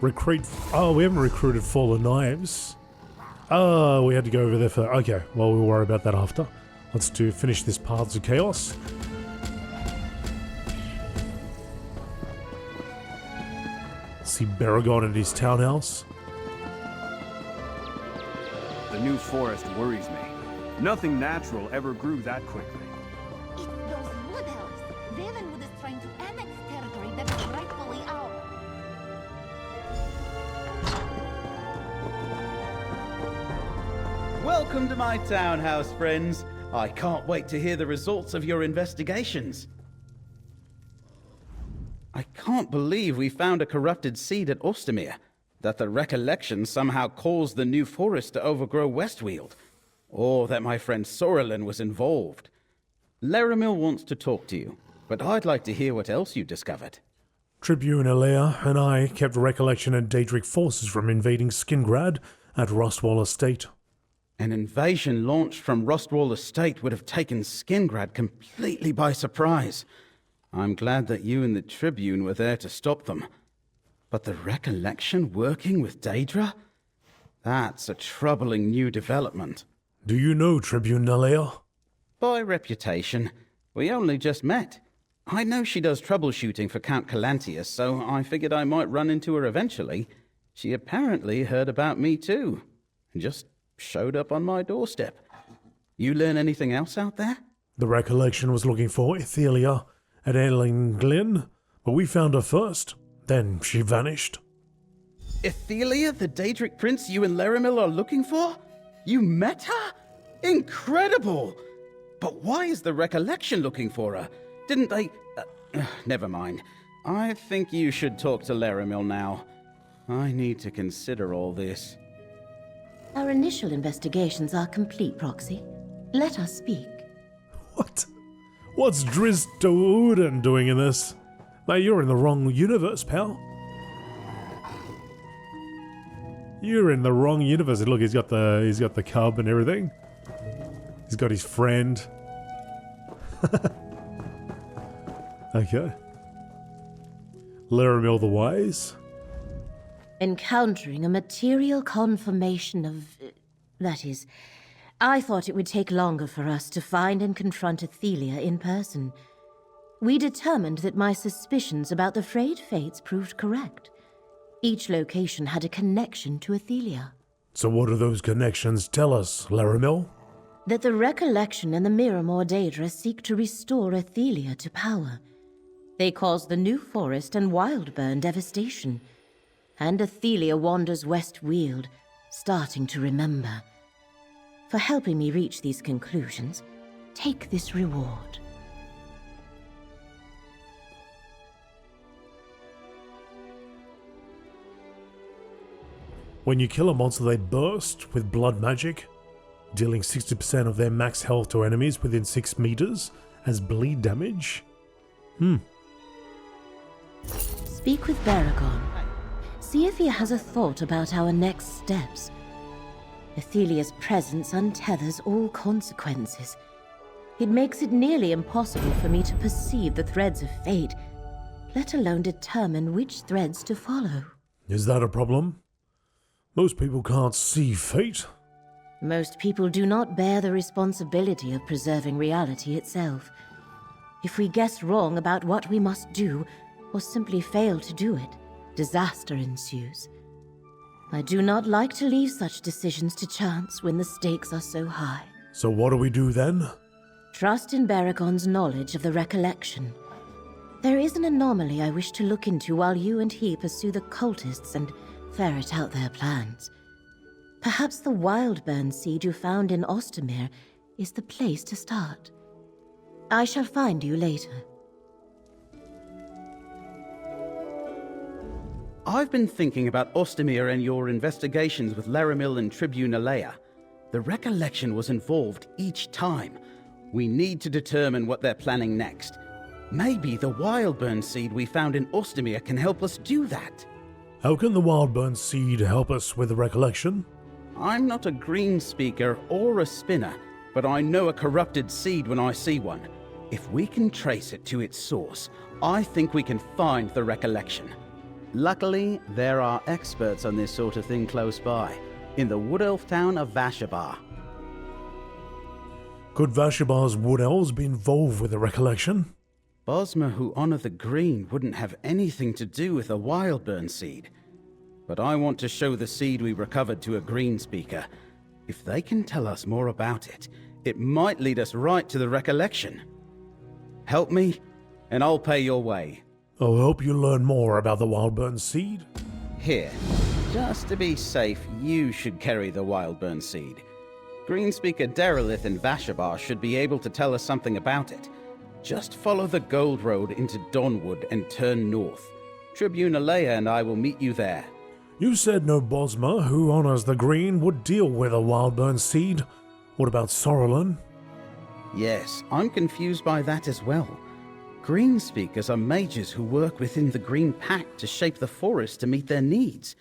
Recruit. Oh, we haven't recruited Fallen Knives. Oh, we had to go over there for. Okay, well, we'll worry about that after. Let's finish this Paths of Chaos. See Baragon at his townhouse. The new forest worries me. Nothing natural ever grew that quickly. It's those wood elves. Ravenwood is trying to annex territory that is rightfully ours. Welcome to my townhouse, friends. I can't wait to hear the results of your investigations. I can't believe we found a corrupted seed at Ostermere. That the recollection somehow caused the new forest to overgrow West Weald. Or that my friend Sorelin was involved. Laramil wants to talk to you, but I'd like to hear what else you discovered. Tribune Alea and I kept recollection of Daedric forces from invading Skingrad at Rustwall Estate. An invasion launched from Rustwall Estate would have taken Skingrad completely by surprise. I'm glad that you and the Tribune were there to stop them. But the recollection working with Daedra? That's a troubling new development. Do you know Tribune Alea? By reputation. We only just met. I know she does troubleshooting for Count Calantius, so I figured I might run into her eventually. She apparently heard about me too, and just showed up on my doorstep. You learn anything else out there? The recollection was looking for Ithelia at Ailing Glen, but we found her first. Then she vanished. Ithelia, the Daedric Prince you and Laramil are looking for? You met her? Incredible! But why is the recollection looking for her? Didn't they... never mind. I think you should talk to Laramil now. I need to consider all this. Our initial investigations are complete, Proxy. Let us speak. What? What's Driz Douden doing in this? Mate, you're in the wrong universe, pal. You're in the wrong universe. Look, he's got the cub and everything. He's got his friend. Okay. Laramil the Wise. Encountering a material confirmation of... that is, I thought it would take longer for us to find and confront Ithelia in person. We determined that my suspicions about the frayed fates proved correct. Each location had a connection to Ithelia. So what do those connections tell us, Laramil? That the Recollection and the Miramor Daedra seek to restore Ithelia to power. They cause the New Forest and Wildburn devastation. And Ithelia wanders West Weald, starting to remember. For helping me reach these conclusions, take this reward. When you kill a monster, they burst with blood magic, dealing 60% of their max health to enemies within 6 meters as bleed damage. Speak with Baragon. See if he has a thought about our next steps. Ithelia's presence untethers all consequences. It makes it nearly impossible for me to perceive the threads of fate, let alone determine which threads to follow. Is that a problem? Most people can't see fate. Most people do not bear the responsibility of preserving reality itself. If we guess wrong about what we must do, or simply fail to do it, disaster ensues. I do not like to leave such decisions to chance when the stakes are so high. So what do we do then? Trust in Baragon's knowledge of the recollection. There is an anomaly I wish to look into while you and he pursue the cultists and ferret out their plans. Perhaps the Wildburn seed you found in Ostermere is the place to start. I shall find you later. I've been thinking about Ostermere and your investigations with Laramil and Tribune Alea. The recollection was involved each time. We need to determine what they're planning next. Maybe the Wildburn seed we found in Ostermere can help us do that. How can the Wildburn seed help us with the recollection? I'm not a green speaker or a spinner, but I know a corrupted seed when I see one. If we can trace it to its source, I think we can find the recollection. Luckily, there are experts on this sort of thing close by, in the wood elf town of Vashabar. Could Vashabar's wood elves be involved with the recollection? Bosma, who honor the green, wouldn't have anything to do with a wildburn seed. But I want to show the seed we recovered to a green speaker. If they can tell us more about it, it might lead us right to the recollection. Help me, and I'll pay your way. I'll help you learn more about the wildburn seed. Here, just to be safe, you should carry the wildburn seed. Greenspeaker Derelith in Vashabar should be able to tell us something about it. Just follow the Gold Road into Dawnwood and turn north. Tribune Alea and I will meet you there. You said no Bosma, who honors the green, would deal with a wildburn seed. What about Sorrelin? Yes, I'm confused by that as well. Green speakers are mages who work within the Green Pact to shape the forest to meet their needs.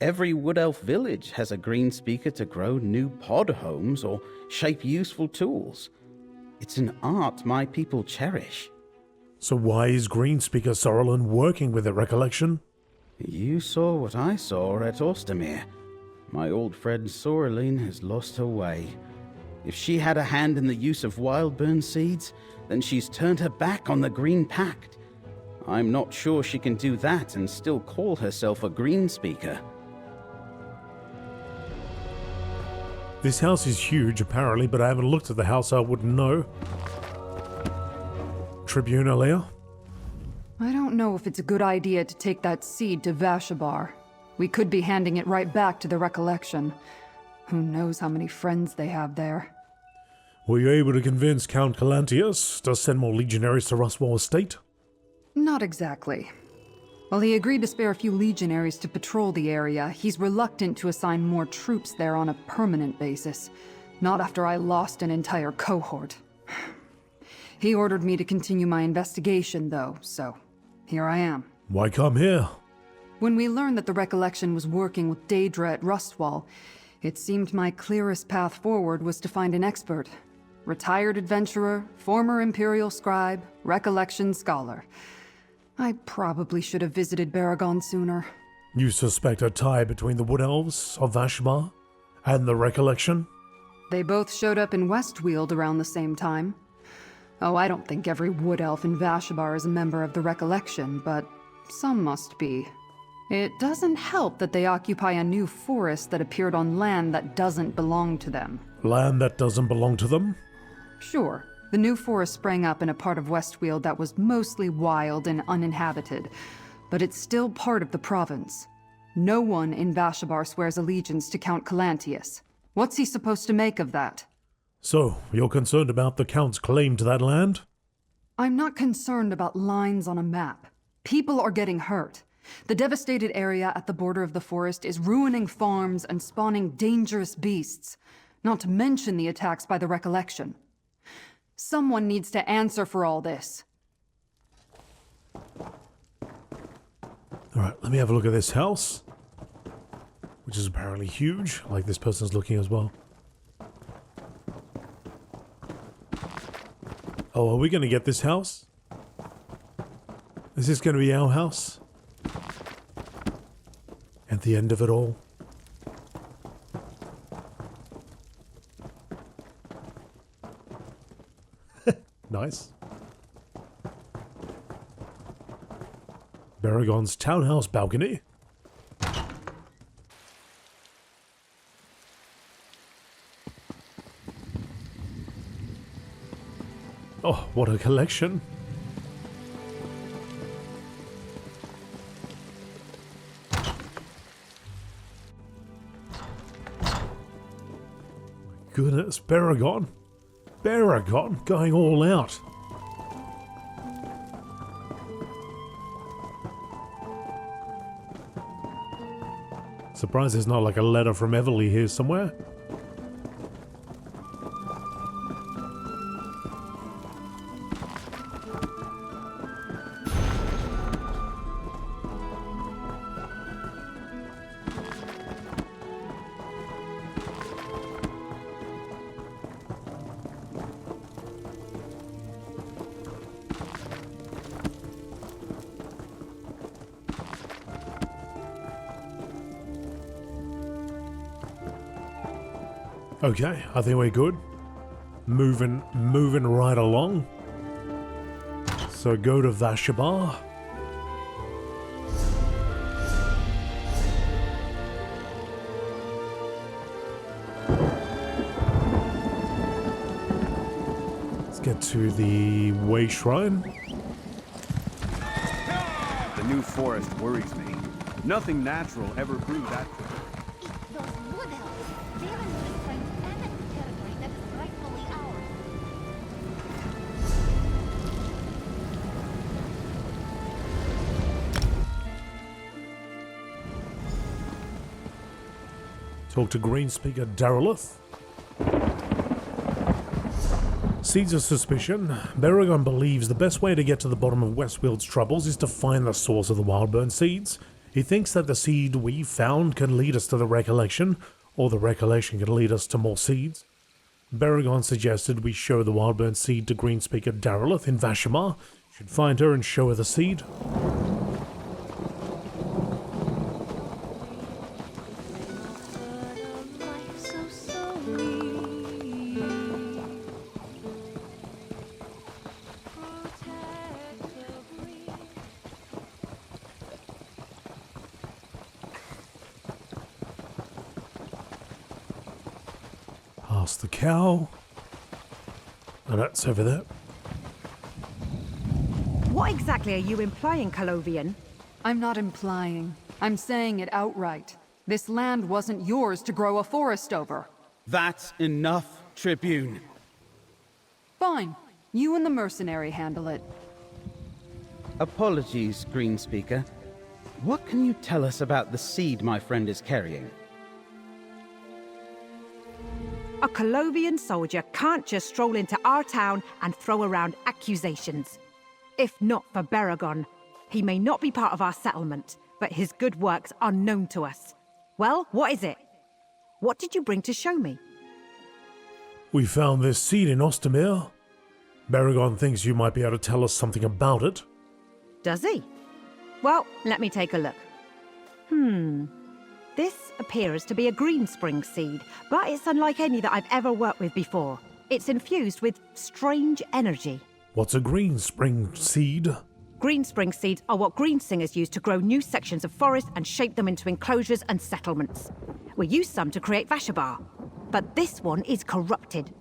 Every wood elf village has a green speaker to grow new pod homes or shape useful tools. It's an art my people cherish. So why is Greenspeaker Sorrelin working with the recollection? You saw what I saw at Ostermere. My old friend Sorrelin has lost her way. If she had a hand in the use of wildburn seeds, then she's turned her back on the Green Pact. I'm not sure she can do that and still call herself a green speaker. This house is huge, apparently, but I haven't looked at the house, so I wouldn't know. Tribune Alea? I don't know if it's a good idea to take that seed to Vashabar. We could be handing it right back to the recollection. Who knows how many friends they have there. Were you able to convince Count Calantius to send more legionaries to Rustwall Estate? Not exactly. While he agreed to spare a few legionaries to patrol the area, he's reluctant to assign more troops there on a permanent basis. Not after I lost an entire cohort. He ordered me to continue my investigation, though, so here I am. Why come here? When we learned that the recollection was working with Daedra at Rustwall, it seemed my clearest path forward was to find an expert. Retired adventurer, former Imperial scribe, recollection scholar. I probably should have visited Baragon sooner. You suspect a tie between the Wood Elves of Vashmar and the recollection? They both showed up in West Weald around the same time. Oh, I don't think every wood elf in Vashabar is a member of the recollection, but some must be. It doesn't help that they occupy a new forest that appeared on land that doesn't belong to them. Land that doesn't belong to them? Sure. The new forest sprang up in a part of West Weald that was mostly wild and uninhabited, but it's still part of the province. No one in Vashabar swears allegiance to Count Calantius. What's he supposed to make of that? So, you're concerned about the Count's claim to that land? I'm not concerned about lines on a map. People are getting hurt. The devastated area at the border of the forest is ruining farms and spawning dangerous beasts, not to mention the attacks by the recollection. Someone needs to answer for all this. Alright, let me have a look at this house. Which is apparently huge, like this person's looking as well. Oh, are we going to get this house? Is this going to be our house? At the end of it all? Nice. Baragon's townhouse balcony. Oh, what a collection. Goodness, Baragon. Baragon going all out. Surprised there's not like a letter from Everly here somewhere. Okay, I think we're good. Moving right along. So go to Vashabar. Let's get to the Way Shrine. The new forest worries me. Nothing natural ever grew that quick. It's those wood elves. Ravenwood is trying to annex the territory that is rightfully ours. Talk to Greenspeaker Darylith. Seeds of suspicion. Baragon believes the best way to get to the bottom of West Weald's troubles is to find the source of the Wildburn seeds. He thinks that the seed we found can lead us to the Recollection, or the Recollection can lead us to more seeds. Baragon suggested we show the Wildburn seed to Greenspeaker Darylith in Vashamar. Should find her and show her the seed. Past the cow. And that's over there. What exactly are you implying, Colovian? I'm not implying. I'm saying it outright. This land wasn't yours to grow a forest over. That's enough, Tribune. Fine. You and the mercenary handle it. Apologies, Greenspeaker. What can you tell us about the seed my friend is carrying? A Colovian soldier can't just stroll into our town and throw around accusations. If not for Baragon, he may not be part of our settlement, but his good works are known to us. Well, what is it? What did you bring to show me? We found this seed in Ostermere. Baragon thinks you might be able to tell us something about it. Does he? Well, let me take a look. This appears to be a green spring seed, but it's unlike any that I've ever worked with before. It's infused with strange energy. What's a green spring seed? Green spring seeds are what green singers use to grow new sections of forest and shape them into enclosures and settlements. We use some to create Vashabar, but this one is corrupted.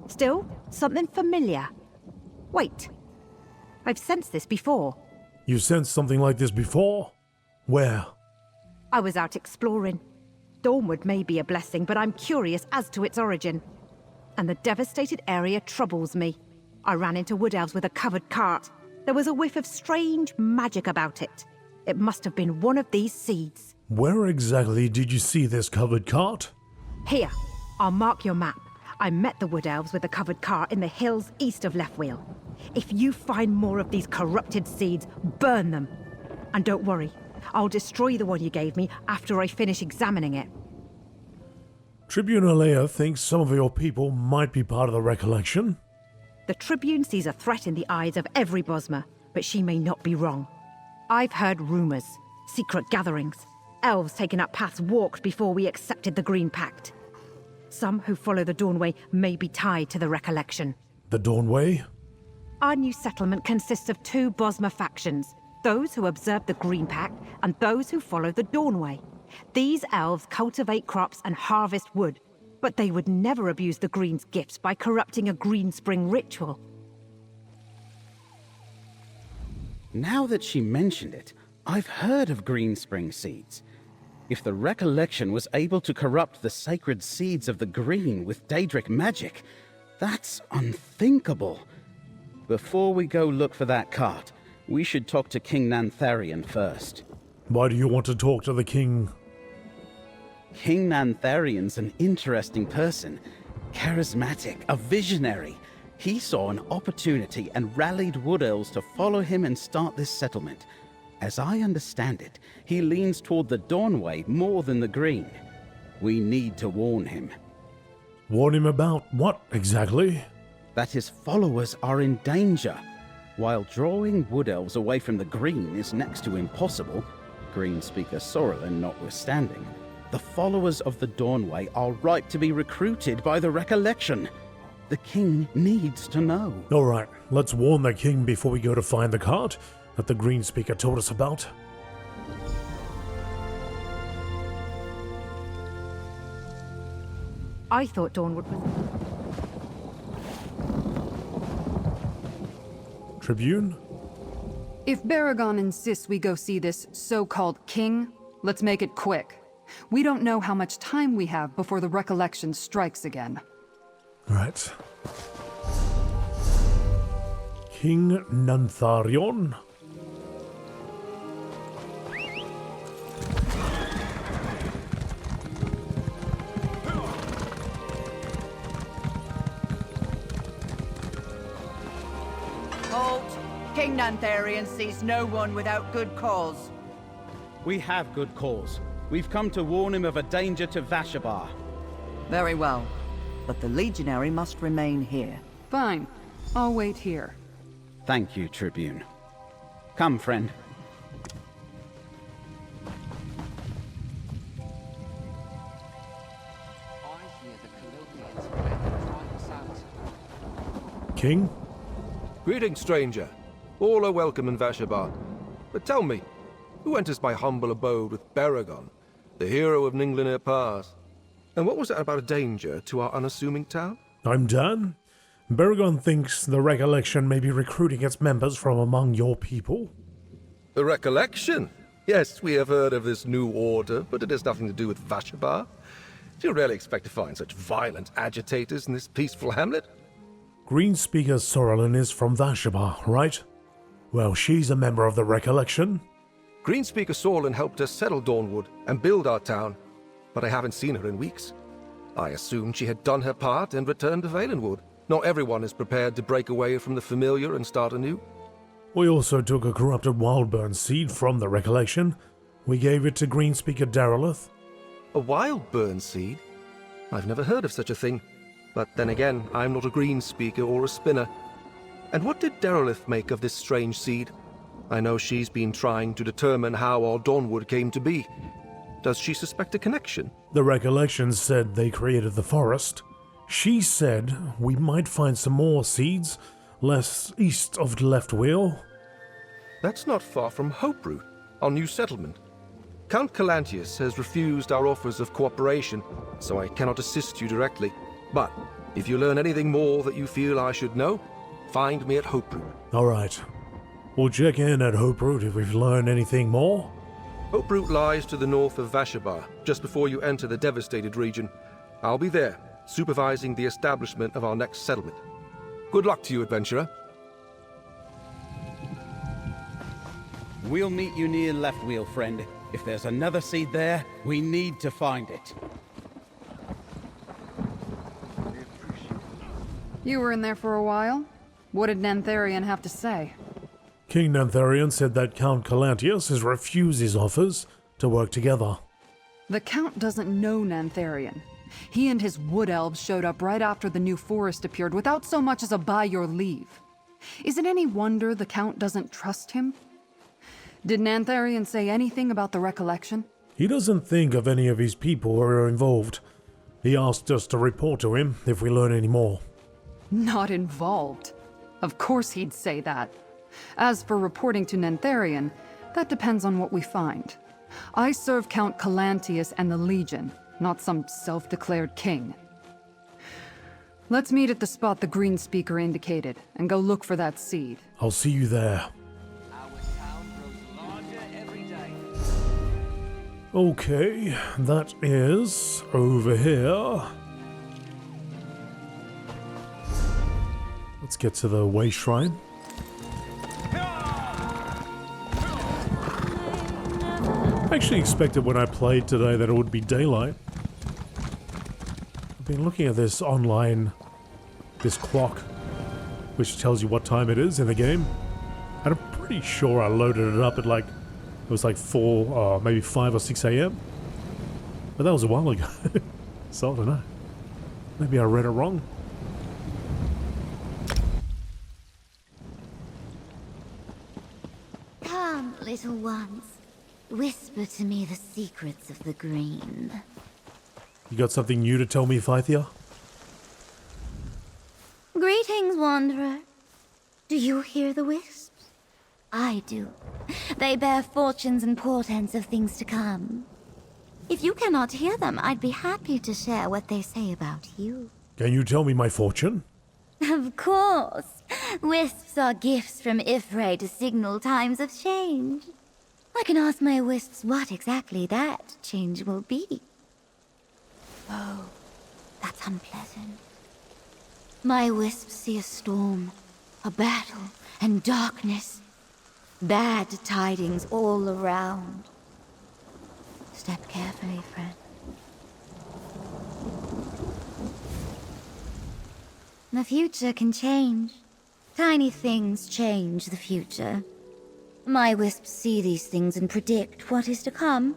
Still, something familiar. Wait, I've sensed this before. You sensed something like this before? Where? I was out exploring. Dawnwood may be a blessing, but I'm curious as to its origin. And the devastated area troubles me. I ran into wood elves with a covered cart. There was a whiff of strange magic about it. It must have been one of these seeds. Where exactly did you see this covered cart? Here, I'll mark your map. I met the wood elves with a covered cart in the hills east of West Weald. If you find more of these corrupted seeds, burn them. And don't worry, I'll destroy the one you gave me after I finish examining it. Tribune Alea thinks some of your people might be part of the Recollection. The Tribune sees a threat in the eyes of every Bosmer, but she may not be wrong. I've heard rumors, secret gatherings, elves taking up paths walked before we accepted the Green Pact. Some who follow the Dawnway may be tied to the Recollection. The Dawnway? Our new settlement consists of two Bosmer factions, those who observe the Green Pact and those who follow the Dawnway. These elves cultivate crops and harvest wood, but they would never abuse the Green's gifts by corrupting a Green Spring ritual. Now that she mentioned it, I've heard of Green Spring seeds. If the Recollection was able to corrupt the sacred seeds of the Green with Daedric magic, that's unthinkable. Before we go look for that cart, we should talk to King Nantharian first. Why do you want to talk to the king? King Nantharian's an interesting person. Charismatic, a visionary. He saw an opportunity and rallied wood elves to follow him and start this settlement. As I understand it, he leans toward the Dawnway more than the Green. We need to warn him. Warn him about what exactly? That his followers are in danger. While drawing wood elves away from the Green is next to impossible, Greenspeaker Sorrelin notwithstanding, The followers of the Dawnway are ripe to be recruited by the Recollection. The king needs to know. Alright, let's warn the king before we go to find the cart that the Green Speaker told us about. I thought Dawnwood was... Tribune? If Baragon insists we go see this so-called king, let's make it quick. We don't know how much time we have before the Recollection strikes again. Right. King Nantharion? Halt! King Nantharion sees no one without good cause. We have good cause. We've come to warn him of a danger to Vashabar. Very well. But the Legionary must remain here. Fine. I'll wait here. Thank you, Tribune. Come, friend. King? Greetings, stranger. All are welcome in Vashabar. But tell me, who enters my humble abode with Baragon, the hero of Ningliner Pass? And what was that about a danger to our unassuming town? I'm Dan. Baragon thinks the Recollection may be recruiting its members from among your people. The Recollection? Yes, we have heard of this new order, but it has nothing to do with Vashabar. Do you really expect to find such violent agitators in this peaceful hamlet? Green Speaker Sorrelin is from Vashabar, right? Well, she's a member of the Recollection. Greenspeaker Sorlin helped us settle Dawnwood and build our town, but I haven't seen her in weeks. I assumed she had done her part and returned to Valenwood. Not everyone is prepared to break away from the familiar and start anew. We also took a corrupted Wildburn seed from the Recollection. We gave it to Greenspeaker Darylith. A wild burn seed? I've never heard of such a thing. But then again, I'm not a Greenspeaker or a spinner. And what did Darylith make of this strange seed? I know she's been trying to determine how our Dawnwood came to be. Does she suspect a connection? The Recollection said they created the forest. She said we might find some more seeds, less east of Left Weald. That's not far from Hoperoot, our new settlement. Count Calantius has refused our offers of cooperation, so I cannot assist you directly. But if you learn anything more that you feel I should know, find me at Hoperoot. Alright. We'll check in at Hoperoot if we've learned anything more. Hoperoot lies to the north of Vashabar, just before you enter the devastated region. I'll be there, supervising the establishment of our next settlement. Good luck to you, adventurer. We'll meet you near Left Weald, friend. If there's another seed there, we need to find it. You were in there for a while? What did Nantharion have to say? King Nantharion said that Count Calantius has refused his offers to work together. The Count doesn't know Nantharion. He and his wood elves showed up right after the new forest appeared without so much as a by your leave. Is it any wonder the Count doesn't trust him? Did Nantharion say anything about the Recollection? He doesn't think of any of his people who are involved. He asked us to report to him if we learn any more. Not involved. Of course he'd say that. As for reporting to Nantharion, that depends on what we find. I serve Count Calantius and the Legion, not some self-declared king. Let's meet at the spot the Green Speaker indicated, and go look for that seed. I'll see you there. Okay, that is over here. Let's get to the Way Shrine. I actually expected when I played today that it would be daylight. I've been looking at this online, this clock, which tells you what time it is in the game. And I'm pretty sure I loaded it up at like, it was like 4, maybe 5 or 6 a.m. But that was a while ago. So I don't know. Maybe I read it wrong. Come, little ones. Whisper to me the secrets of the green. You got something new to tell me, Ithelia? Greetings, Wanderer. Do you hear the wisps? I do. They bear fortunes and portents of things to come. If you cannot hear them, I'd be happy to share what they say about you. Can you tell me my fortune? Of course. Wisps are gifts from Ifray to signal times of change. I can ask my wisps what exactly that change will be. Oh, that's unpleasant. My wisps see a storm, a battle, and darkness. Bad tidings all around. Step carefully, friend. The future can change. Tiny things change the future. My wisps see these things and predict what is to come.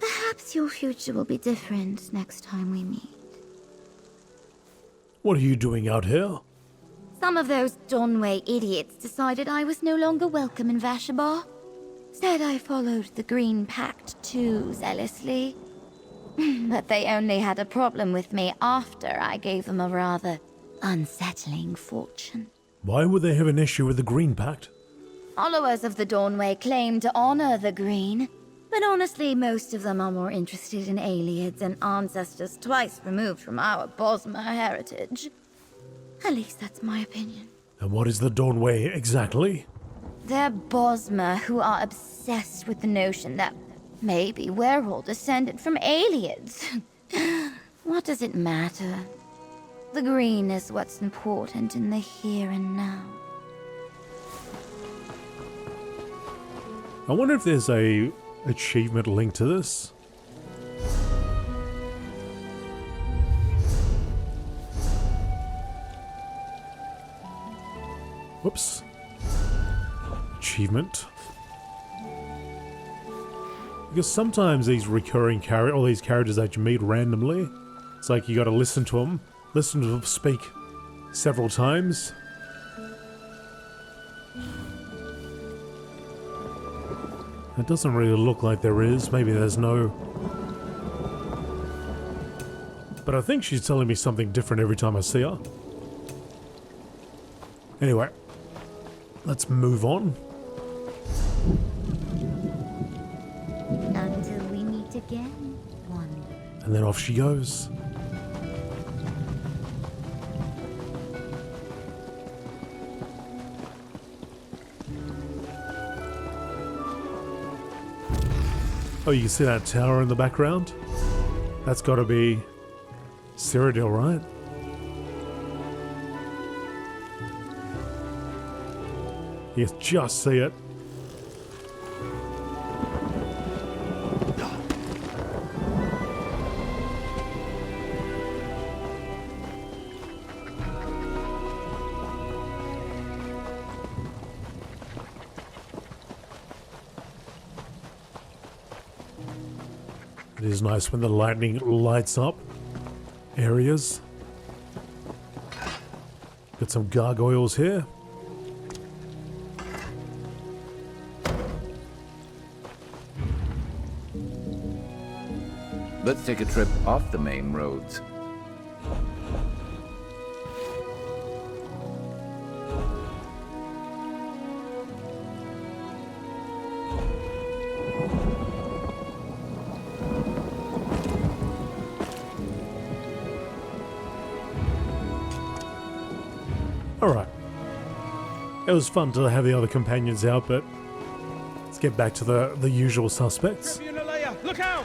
Perhaps your future will be different next time we meet. What are you doing out here? Some of those Dawnway idiots decided I was no longer welcome in Vashabar. Said I followed the Green Pact too zealously. But they only had a problem with me after I gave them a rather unsettling fortune. Why would they have an issue with the Green Pact? Followers of the Dawnway claim to honor the Green, but honestly, most of them are more interested in Ayleids and ancestors twice removed from our Bosmer heritage. At least that's my opinion. And what is the Dawnway exactly? They're Bosmer who are obsessed with the notion that maybe we're all descended from Ayleids. What does it matter? The green is what's important in the here and now. I wonder if there's a achievement linked to this. Whoops. Achievement. Because sometimes these recurring characters, all these characters that you meet randomly, it's like you gotta listen to them speak several times. It doesn't really look like there is. Maybe there's no. But I think she's telling me something different every time I see her. Anyway, let's move on. Until we meet again, Wanderer. And then off she goes. Oh, you can see that tower in the background? That's gotta be Cyrodiil, right? You can just see it. It is nice when the lightning lights up areas. Got some gargoyles here. Let's take a trip off the main roads. Alright. It was fun to have the other companions out, but let's get back to the usual suspects. Look out!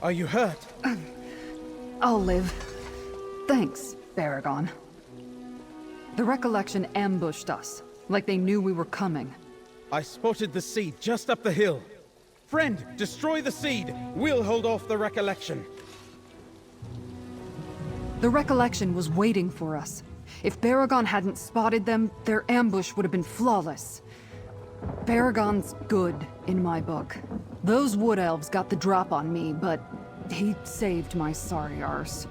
Are you hurt? I'll live. Thanks, Baragon. The Recollection ambushed us, like they knew we were coming. I spotted the seed just up the hill. Friend, destroy the seed. We'll hold off the Recollection. The Recollection was waiting for us. If Baragon hadn't spotted them, their ambush would have been flawless. Baragon's good, in my book. Those wood elves got the drop on me, but he saved my sorry arse.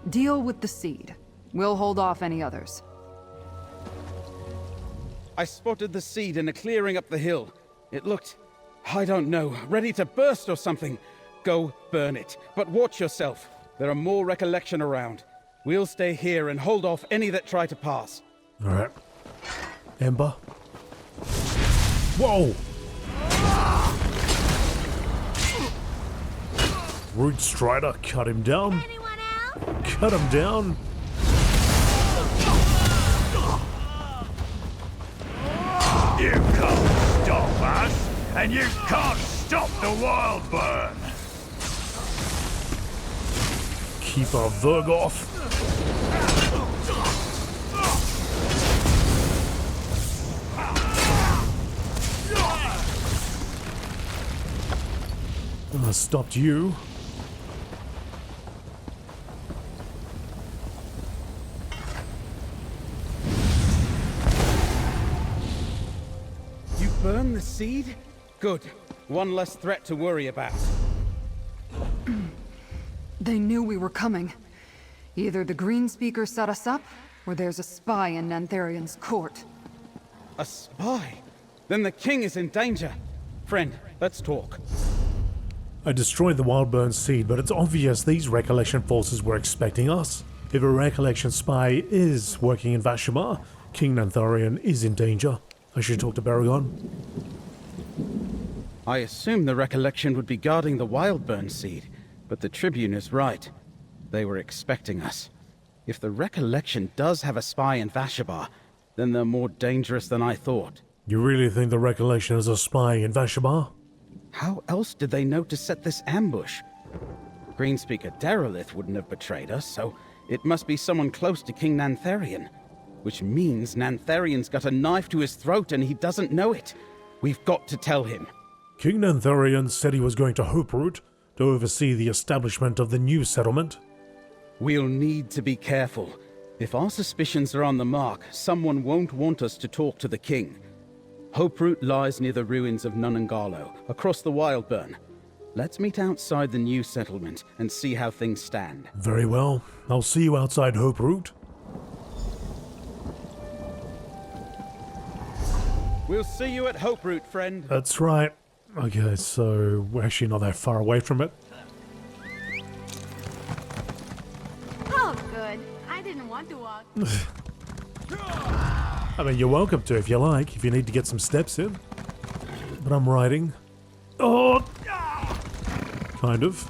Deal with the seed. We'll hold off any others. I spotted the seed in a clearing up the hill. It looked, I don't know, ready to burst or something. Go burn it, but watch yourself. There are more recollection around. We'll stay here and hold off any that try to pass. Alright. Ember. Whoa! Root Strider, cut him down. Anyone else? Cut him down. You can't stop us, and you can't stop the wild burn. Keep our Vergoth. I stopped you. You burn the seed? Good. One less threat to worry about. They knew we were coming. Either the Green Speaker set us up, or there's a spy in Nantharian's court. A spy? Then the king is in danger. Friend, let's talk. I destroyed the Wildburn seed, but it's obvious these Recollection forces were expecting us. If a Recollection spy is working in Vashamar, King Nantharian is in danger. I should talk to Baragon. I assumed the Recollection would be guarding the Wildburn seed, but the Tribune is right. They were expecting us. If the Recollection does have a spy in Vashabar, then they're more dangerous than I thought. You really think the Recollection is a spy in Vashabar? How else did they know to set this ambush? Greenspeaker Derelith wouldn't have betrayed us, so it must be someone close to King Nantharian. Which means Nantharian's got a knife to his throat and he doesn't know it. We've got to tell him. King Nantharian said he was going to Hoperoot to oversee the establishment of the new settlement. We'll need to be careful. If our suspicions are on the mark, someone won't want us to talk to the king. Hoperoot lies near the ruins of Nunangalo, across the Wildburn. Let's meet outside the new settlement and see how things stand. Very well. I'll see you outside Hoperoot. We'll see you at Hoperoot, friend. That's right. Okay, so we're actually not that far away from it. Oh, good. I didn't want to walk. I mean, you're welcome to if you like, if you need to get some steps in. But I'm riding. Oh! Kind of.